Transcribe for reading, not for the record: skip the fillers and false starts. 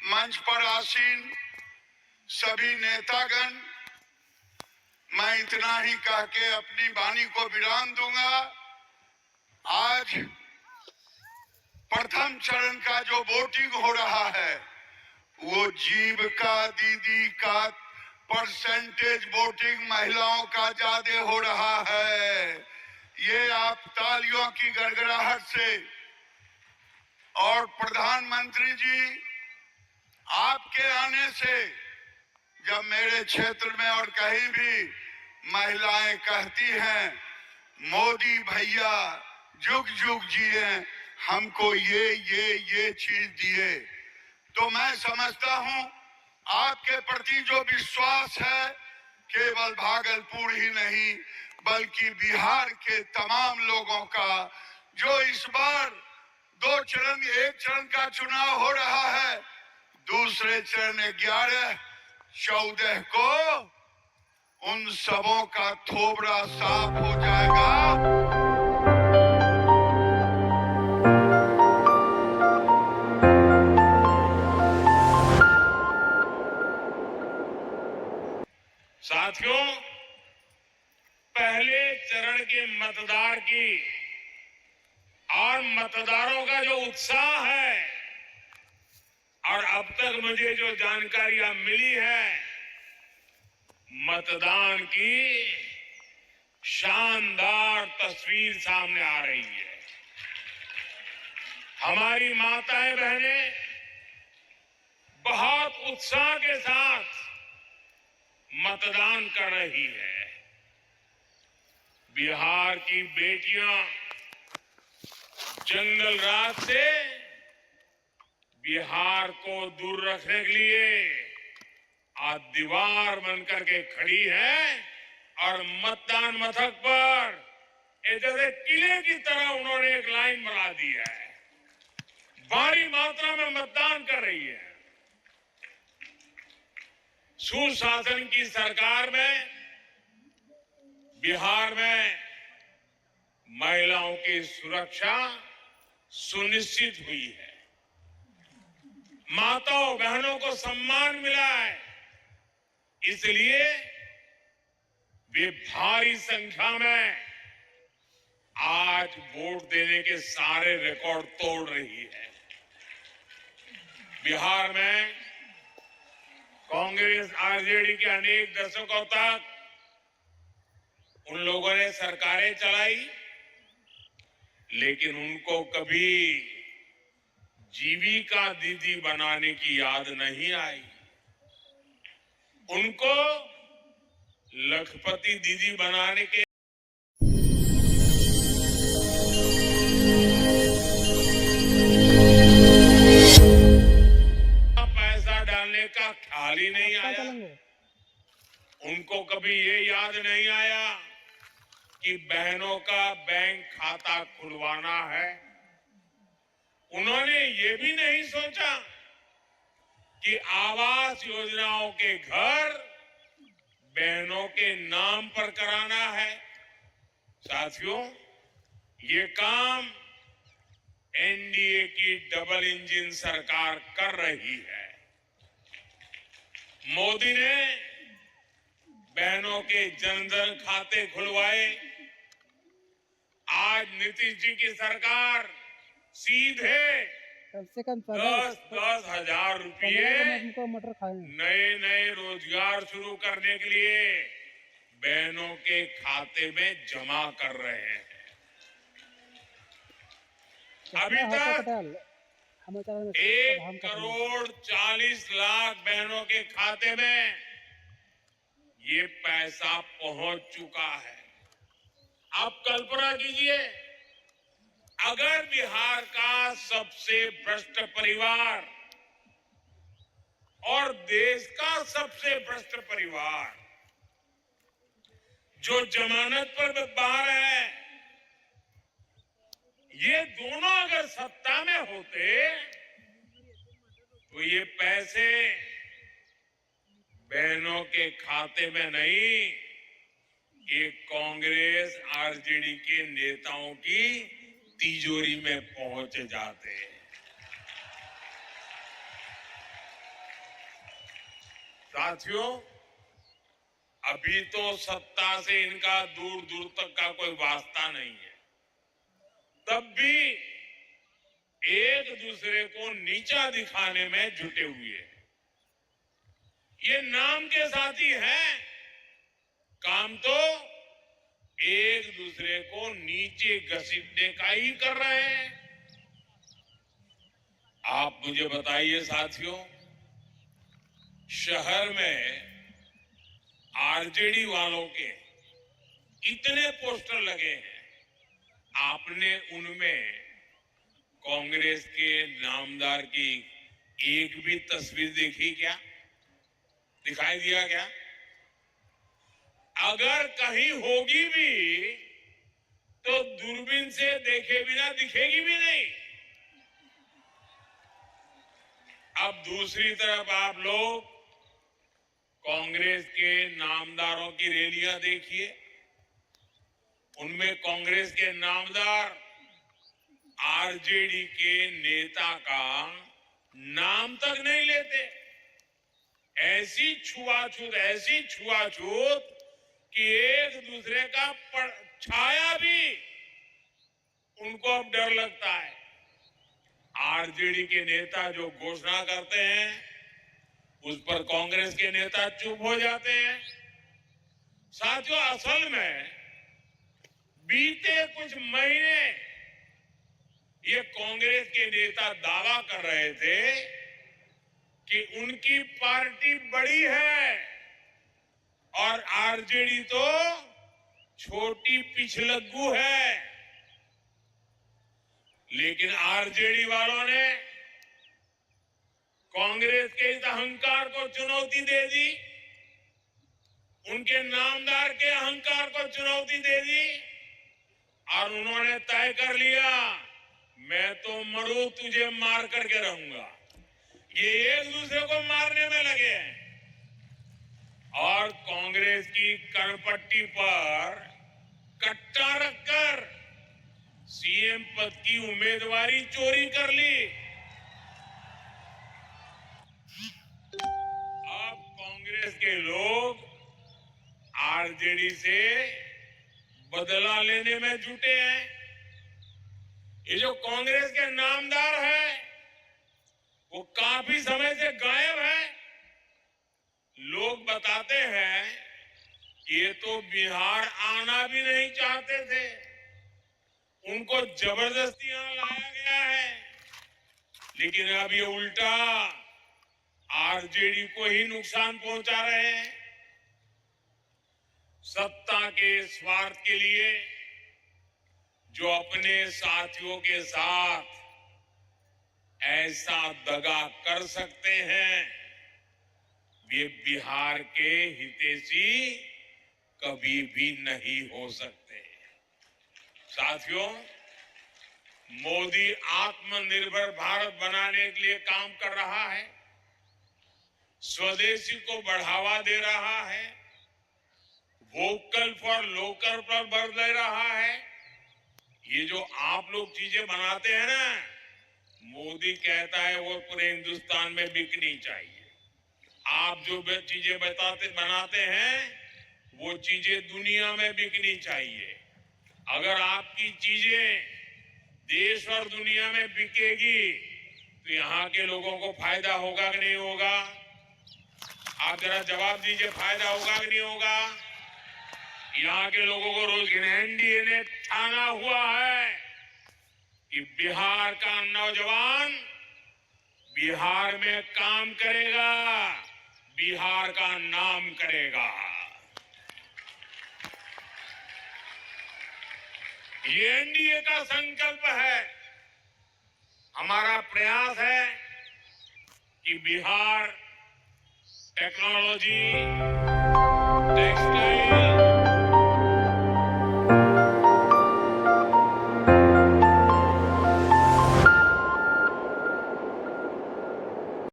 मंच पर आसीन सभी नेतागण, मैं इतना ही कह के अपनी वाणी को विराम दूंगा। आज प्रथम चरण का जो वोटिंग हो रहा है वो जीविका दीदी का परसेंटेज वोटिंग महिलाओं का ज्यादा हो रहा है। ये आप तालियों की गड़गड़ाहट से, और प्रधानमंत्री जी आपके आने से जब मेरे क्षेत्र में और कहीं भी महिलाएं कहती हैं मोदी भैया जुग जुग जिए, हमको ये चीज दिए, तो मैं समझता हूं आपके प्रति जो विश्वास है केवल भागलपुर ही नहीं बल्कि बिहार के तमाम लोगों का, जो इस बार दो चरण, एक चरण का चुनाव हो रहा है, दूसरे चरण 11-14 को उन सबों का थोबड़ा साफ हो जाएगा। साथियों, पहले चरण के मतदार की और मतदारों का जो उत्साह है और अब तक मुझे जो जानकारियां मिली है, मतदान की शानदार तस्वीर सामने आ रही है। हमारी माताएं बहनें बहुत उत्साह के साथ मतदान कर रही है। बिहार की बेटियां जंगल राज से बिहार को दूर रखने के लिए आज दीवार बनकर के खड़ी है और मतदान मथक पर जैसे किले की तरह उन्होंने एक लाइन बना दी है, भारी मात्रा में मतदान कर रही है। सुशासन की सरकार में बिहार में महिलाओं की सुरक्षा सुनिश्चित हुई है, माताओं बहनों को सम्मान मिला है, इसलिए वे भारी संख्या में आज वोट देने के सारे रिकॉर्ड तोड़ रही है। बिहार में कांग्रेस आरजेडी के अनेक दशकों तक उन लोगों ने सरकारें चलाई, लेकिन उनको कभी जीविका दीदी बनाने की याद नहीं आई। उनको लखपति दीदी बनाने के पैसा डालने का ख्याल ही नहीं आया। उनको कभी ये याद नहीं आया कि बहनों का बैंक खाता खुलवाना है। उन्होंने ये भी नहीं सोचा कि आवास योजनाओं के घर बहनों के नाम पर कराना है। साथियों, ये काम एनडीए की डबल इंजन सरकार कर रही है। मोदी ने बहनों के जनधन खाते खुलवाए। आज नीतीश जी की सरकार सीधे कम से कम 10-10 हजार रुपये नए रोजगार शुरू करने के लिए बहनों के खाते में जमा कर रहे हैं। अभी तक 1,40,00,000 बहनों के खाते में ये पैसा पहुंच चुका है। आप कल्पना कीजिए, अगर बिहार का सबसे भ्रष्ट परिवार और देश का सबसे भ्रष्ट परिवार जो जमानत पर बाहर है, ये दोनों अगर सत्ता में होते तो ये पैसे बहनों के खाते में नहीं, ये कांग्रेस आरजेडी के नेताओं की तिजोरी में पहुंच जाते। साथियों, अभी तो सत्ता से इनका दूर दूर तक का कोई वास्ता नहीं है, तब भी एक दूसरे को नीचा दिखाने में जुटे हुए हैं। ये नाम के साथी हैं, काम तो एक दूसरे को नीचे घसीटने का ही कर रहे हैं। आप मुझे बताइए साथियों, शहर में आरजेडी वालों के इतने पोस्टर लगे हैं, आपने उनमें कांग्रेस के नामदार की एक भी तस्वीर देखी क्या? दिखाई दिया क्या? अगर कहीं होगी भी तो दूरबीन से देखे बिना दिखेगी भी नहीं। अब दूसरी तरफ आप लोग कांग्रेस के नामदारों की रैलियां देखिए, उनमें कांग्रेस के नामदार आरजेडी के नेता का नाम तक नहीं लेते। ऐसी छुआछूत कि एक दूसरे का छाया भी उनको अब डर लगता है। आरजेडी के नेता जो घोषणा करते हैं उस पर कांग्रेस के नेता चुप हो जाते हैं। साथियों, असल में बीते कुछ महीने ये कांग्रेस के नेता दावा कर रहे थे कि उनकी पार्टी बड़ी है और आरजेडी तो छोटी पिछलग्गू है। लेकिन आरजेडी वालों ने कांग्रेस के इस अहंकार को चुनौती दे दी, उनके नामदार के अहंकार को चुनौती दे दी और उन्होंने तय कर लिया, मैं तो मरूं तुझे मार करके रहूंगा। ये एक दूसरे को मारने में लगे हैं और कांग्रेस की कनपट्टी पर कट्टा रखकर सीएम पद की उम्मीदवारी चोरी कर ली। अब कांग्रेस के लोग आरजेडी से बदला लेने में जुटे हैं। ये जो कांग्रेस के नामदार है वो काफी समय से गायब है। लोग बताते हैं कि ये तो बिहार आना भी नहीं चाहते थे, उनको जबरदस्ती यहां लाया गया है। लेकिन अब ये उल्टा आरजेडी को ही नुकसान पहुंचा रहे हैं। सत्ता के स्वार्थ के लिए जो अपने साथियों के साथ ऐसा दगा कर सकते हैं, वे बिहार के हितैषी कभी भी नहीं हो सकते। साथियों, मोदी आत्मनिर्भर भारत बनाने के लिए काम कर रहा है, स्वदेशी को बढ़ावा दे रहा है, वोकल फॉर लोकल पर बल दे रहा है। ये जो आप लोग चीजें बनाते हैं ना, मोदी कहता है वो पूरे हिंदुस्तान में बिकनी चाहिए। आप जो चीजें बनाते हैं वो चीजें दुनिया में बिकनी चाहिए। अगर आपकी चीजें देश और दुनिया में बिकेगी तो यहाँ के लोगों को फायदा होगा कि नहीं होगा? आप जरा जवाब दीजिए, फायदा होगा कि नहीं होगा? यहाँ के लोगों को रोज एनडीए ने ठाना हुआ है कि बिहार का नौजवान बिहार में काम करेगा, बिहार का नाम करेगा। ये एनडीए का संकल्प है। हमारा प्रयास है कि बिहार टेक्नोलॉजी, टेक्सटाइल,